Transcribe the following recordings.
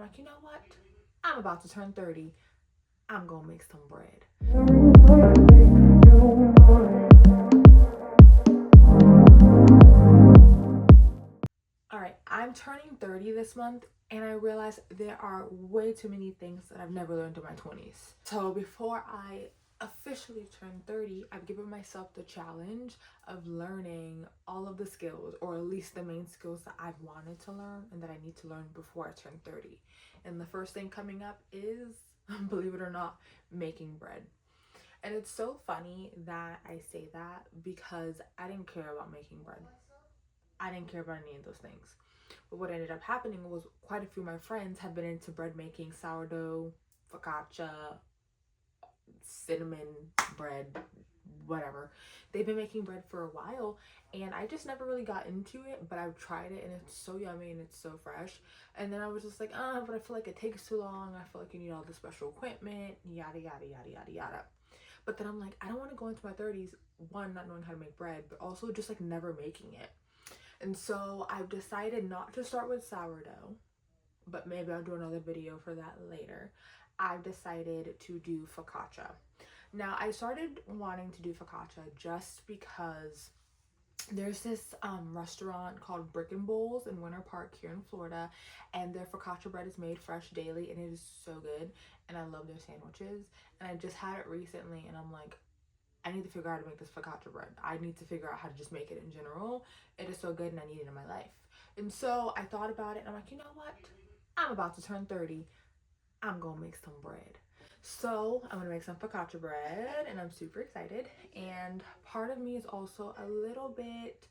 like, you know what? I'm about to turn 30. I'm gonna make some bread. All right, I'm turning 30 this month, and I realized there are way too many things that I've never learned in my 20s. So before I officially turn 30, I've given myself the challenge of learning all of the skills, or at least the main skills that I've wanted to learn and that I need to learn before I turn 30. And the first thing coming up is, believe it or not, making bread. And it's so funny that I say that because I didn't care about making bread. I didn't care about any of those things. But what ended up happening was quite a few of my friends have been into bread making, sourdough, focaccia, cinnamon bread, whatever. They've been making bread for a while, and I just never really got into it, but I've tried it and it's so yummy and it's so fresh. And then I was just like, but I feel like it takes too long. I feel like you need all the special equipment, yada, yada, yada, yada, yada. But then I'm like, I don't want to go into my 30s, one, not knowing how to make bread, but also just like never making it. And so I've decided not to start with sourdough, but maybe I'll do another video for that later. I've decided to do focaccia. Now, I started wanting to do focaccia just because there's this restaurant called Brick and Bowls in Winter Park here in Florida, and their focaccia bread is made fresh daily, and it is so good, and I love their sandwiches. And I just had it recently, and I'm like, I need to figure out how to make this focaccia bread. I need to figure out how to just make it in general. It is so good and I need it in my life. And so I thought about it and I'm like, you know what? I'm about to turn 30. I'm gonna make some bread. So I'm gonna make some focaccia bread and I'm super excited. And part of me is also a little bit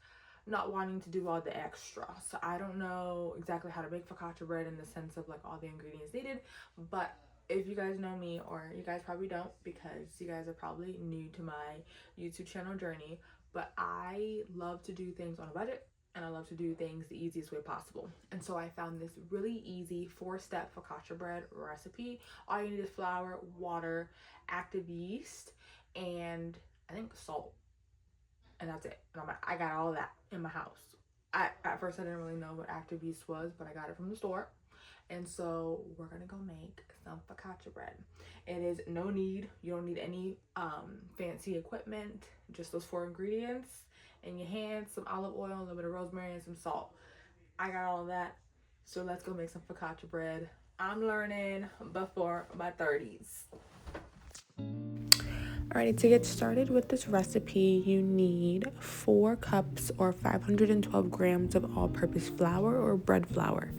not wanting to do all the extra. So I don't know exactly how to make focaccia bread in the sense of like all the ingredients needed, but if you guys know me, or you guys probably don't because you guys are probably new to my YouTube channel journey, but I love to do things on a budget and I love to do things the easiest way possible. And so I found this really easy 4-step focaccia bread recipe. All you need is flour, water, active yeast, and I think salt. And that's it. And I'm like, I got all of that in my house. At first I didn't really know what active yeast was, but I got it from the store. And so we're gonna go make some focaccia bread. It is no need, you don't need any fancy equipment, just those 4 ingredients in your hands, some olive oil, a little bit of rosemary, and some salt. I got all of that, so let's go make some focaccia bread. I'm learning before my 30s. Alrighty, to get started with this recipe, you need 4 cups or 512 grams of all-purpose flour or bread flour.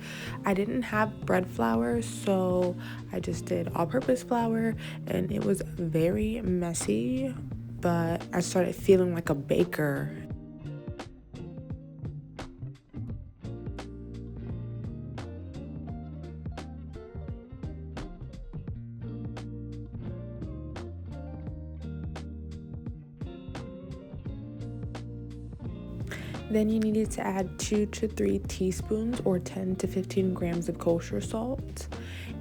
I didn't have bread flour, so I just did all-purpose flour, and it was very messy, but I started feeling like a baker. Then you needed to add 2 to 3 teaspoons or 10 to 15 grams of kosher salt.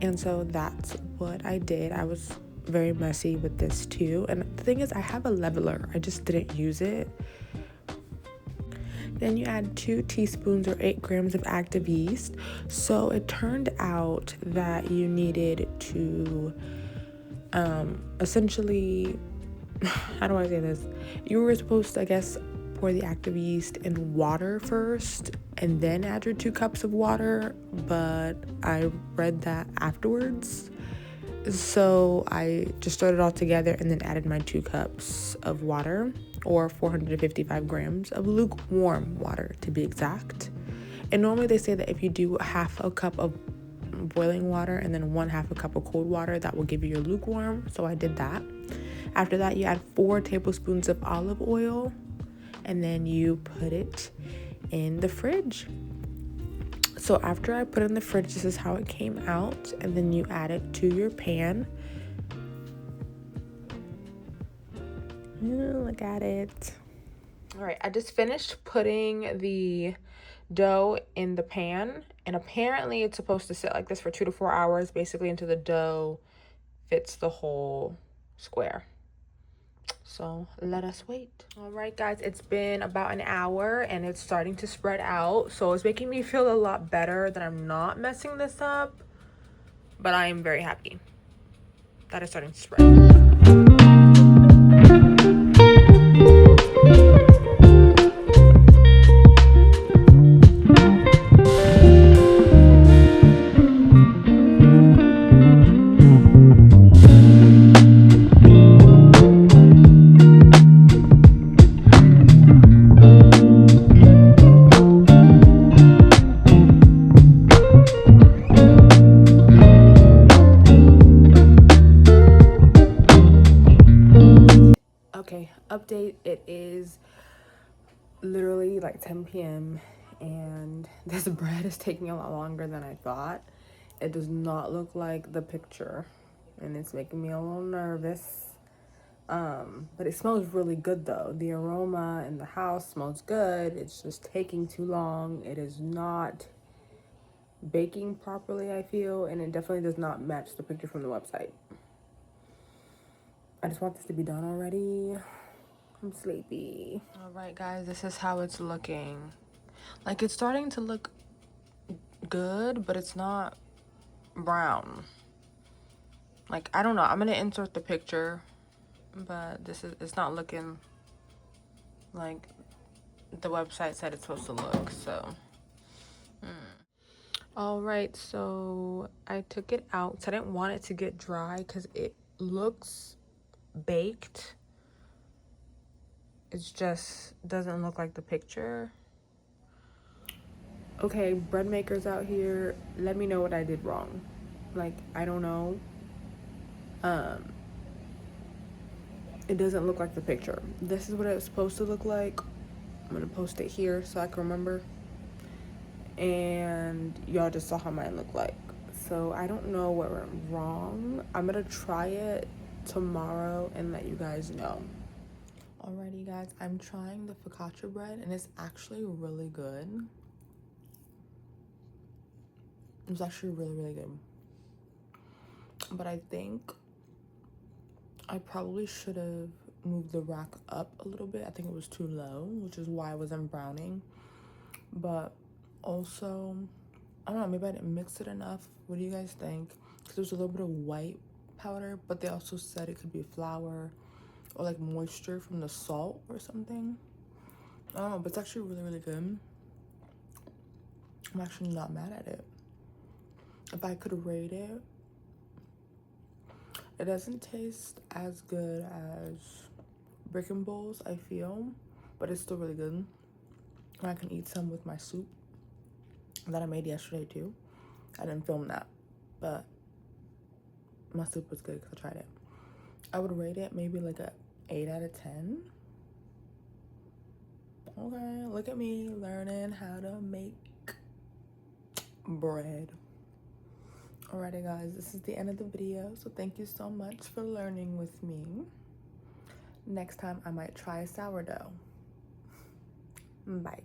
And so that's what I did. I was very messy with this too. And the thing is, I have a leveler. I just didn't use it. Then you add 2 teaspoons or 8 grams of active yeast. So it turned out that you needed to essentially, how do I say this? You were supposed to, I guess, pour the active yeast in water first and then add your 2 cups of water, but I read that afterwards. So I just stirred it all together and then added my 2 cups of water, or 455 grams of lukewarm water to be exact. And normally they say that if you do half a cup of boiling water and then 1/2 a cup of cold water, that will give you your lukewarm. So I did that. After that, you add 4 tablespoons of olive oil, and then you put it in the fridge. So after I put it in the fridge, this is how it came out, and then you add it to your pan. Look at it. All right, I just finished putting the dough in the pan, and apparently it's supposed to sit like this for 2 to 4 hours, basically until the dough fits the whole square. So let us wait. All right, guys, it's been about an hour and it's starting to spread out. So it's making me feel a lot better that I'm not messing this up. but I am very happy that it's starting to spread. Okay, update. It is literally like 10 p.m. and this bread is taking a lot longer than I thought. It does not look like the picture and it's making me a little nervous. But it smells really good though. The aroma in the house smells good. It's just taking too long. It is not baking properly, I feel, and it definitely does not match the picture from the website. I just want this to be done already. I'm sleepy. All right, guys, this is how it's looking. Like, it's starting to look good, but it's not brown. Like, I don't know. I'm gonna insert the picture, but it's not looking like the website said it's supposed to look, so. All right, so I took it out. So I didn't want it to get dry because it looks baked. It just doesn't look like the picture. Okay, bread makers out here, let me know what I did wrong. Like, I don't know. It doesn't look like the picture. This is what it was supposed to look like. I'm gonna post it here so I can remember. And y'all just saw how mine looked like. So I don't know what went wrong. I'm gonna try it tomorrow and let you guys know. Alrighty, guys, I'm trying the focaccia bread and it's actually really good. It's actually really, really good. But I think I probably should have moved the rack up a little bit. I think it was too low, which is why I wasn't browning. But also, I don't know, maybe I didn't mix it enough. What do you guys think? Because there's a little bit of white powder, but they also said it could be flour or like moisture from the salt or something. I don't know, but it's actually really, really good. I'm actually not mad at it. If I could rate it, it doesn't taste as good as Brick and Bowls, I feel, but it's still really good. And I can eat some with my soup that I made yesterday too. I didn't film that, but my soup was good because I tried it. I would rate it maybe like a 8 out of 10. Okay, look at me learning how to make bread. Alrighty, guys, this is the end of the video, so thank you so much for learning with me. Next time I might try sourdough. Bye.